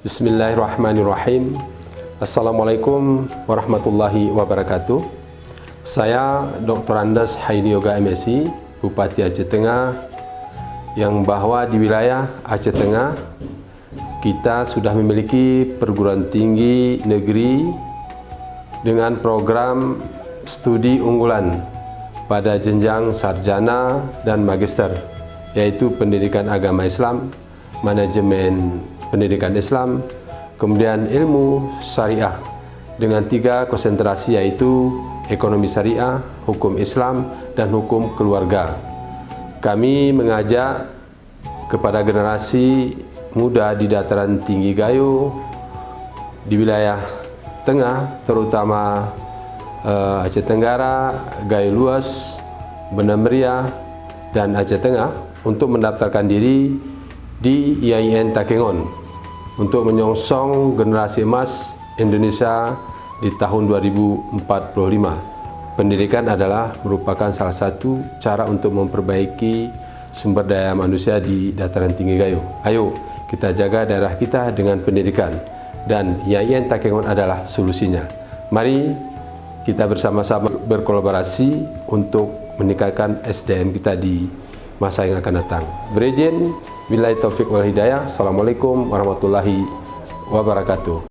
Bismillahirrahmanirrahim. Assalamualaikum warahmatullahi wabarakatuh. Saya Dr. Andes Haidi Yoga MSI, Bupati Aceh Tengah, yang bahwa di wilayah Aceh Tengah kita sudah memiliki perguruan tinggi negeri dengan program studi unggulan pada jenjang sarjana dan magister, yaitu pendidikan agama Islam, manajemen pendidikan Islam, kemudian ilmu syariah dengan 3 konsentrasi, yaitu ekonomi syariah, hukum Islam, dan hukum keluarga. Kami mengajak kepada generasi muda di dataran tinggi Gayo, di wilayah tengah, terutama Aceh Tenggara, Gayo Luas, Benam Meriah, dan Aceh Tengah, untuk mendaftarkan diri di IAIN Takengon untuk menyongsong generasi emas Indonesia di tahun 2045. Pendidikan adalah merupakan salah satu cara untuk memperbaiki sumber daya manusia di dataran tinggi Gayo. Ayo kita jaga daerah kita dengan pendidikan, dan IAIN Takengon adalah solusinya. Mari kita bersama-sama berkolaborasi untuk meningkatkan SDM kita di masa yang akan datang. Berizin, billahi taufik wal hidayah. Assalamualaikum warahmatullahi wabarakatuh.